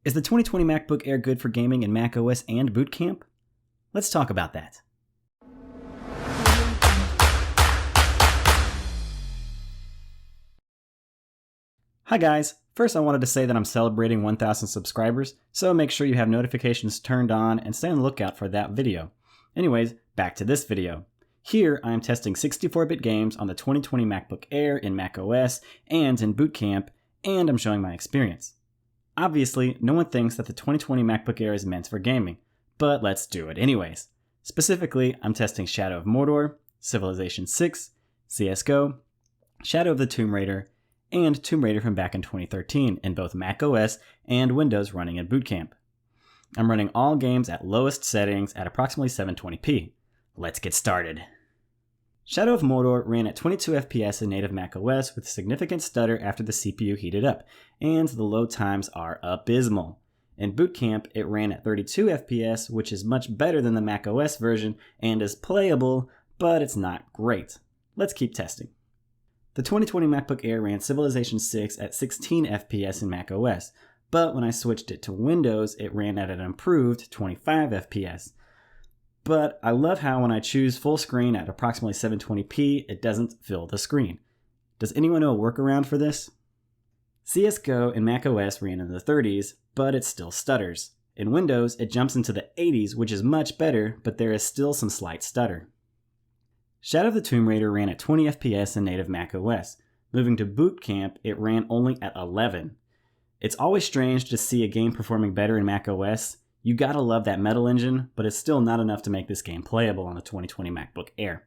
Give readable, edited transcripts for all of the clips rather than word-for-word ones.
Is the 2020 MacBook Air good for gaming in macOS and Bootcamp? Let's talk about that. Hi guys! First I wanted to say that I'm celebrating 1,000 subscribers, so make sure you have notifications turned on and stay on the lookout for that video. Anyways, back to this video. Here I am testing 64-bit games on the 2020 MacBook Air in macOS and in Bootcamp, and I'm showing my experience. Obviously, no one thinks that the 2020 MacBook Air is meant for gaming, but let's do it anyways. Specifically, I'm testing Shadow of Mordor, Civilization 6, CSGO, Shadow of the Tomb Raider, and Tomb Raider from back in 2013 in both macOS and Windows running in Bootcamp. I'm running all games at lowest settings at approximately 720p. Let's get started. Shadow of Mordor ran at 22 FPS in native macOS with significant stutter after the CPU heated up, and the load times are abysmal. In Bootcamp, it ran at 32 FPS, which is much better than the macOS version and is playable, but it's not great. Let's keep testing. The 2020 MacBook Air ran Civilization 6 at 16 FPS in macOS, but when I switched it to Windows, it ran at an improved 25 FPS. But I love how when I choose full screen at approximately 720p, it doesn't fill the screen. Does anyone know a workaround for this? CSGO in macOS ran in the 30s, but it still stutters. In Windows, it jumps into the 80s, which is much better, but there is still some slight stutter. Shadow of the Tomb Raider ran at 20 FPS in native macOS. Moving to Bootcamp, it ran only at 11. It's always strange to see a game performing better in macOS. You gotta love that Metal engine, but it's still not enough to make this game playable on the 2020 MacBook Air.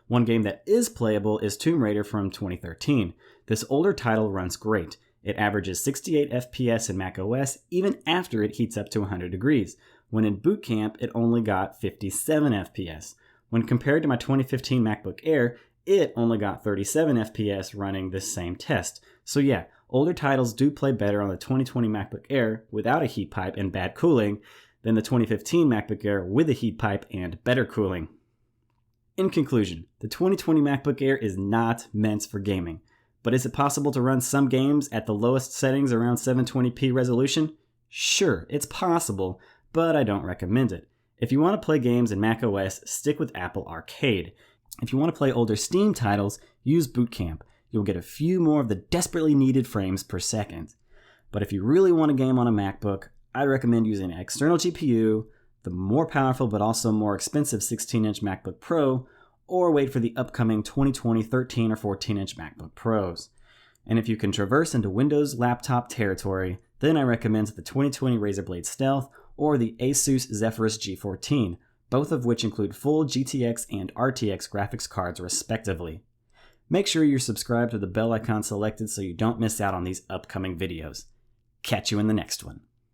One game that is playable is Tomb Raider from 2013. This older title runs great. It averages 68 FPS in macOS even after it heats up to 100 degrees. When in Bootcamp, it only got 57 FPS. When compared to my 2015 MacBook Air, it only got 37 FPS running this same test. So yeah, older titles do play better on the 2020 MacBook Air without a heat pipe and bad cooling than the 2015 MacBook Air with a heat pipe and better cooling. In conclusion, the 2020 MacBook Air is not meant for gaming. But is it possible to run some games at the lowest settings around 720p resolution? Sure, it's possible, but I don't recommend it. If you want to play games in macOS, stick with Apple Arcade. If you want to play older Steam titles, use Bootcamp. You'll get a few more of the desperately needed frames per second. But if you really want a game on a MacBook, I'd recommend using an external GPU, the more powerful but also more expensive 16-inch MacBook Pro, or wait for the upcoming 2020 13 or 14-inch MacBook Pros. And if you can traverse into Windows laptop territory, then I recommend the 2020 Razer Blade Stealth or the Asus Zephyrus G14, both of which include full GTX and RTX graphics cards respectively. Make sure you're subscribed with the bell icon selected so you don't miss out on these upcoming videos. Catch you in the next one.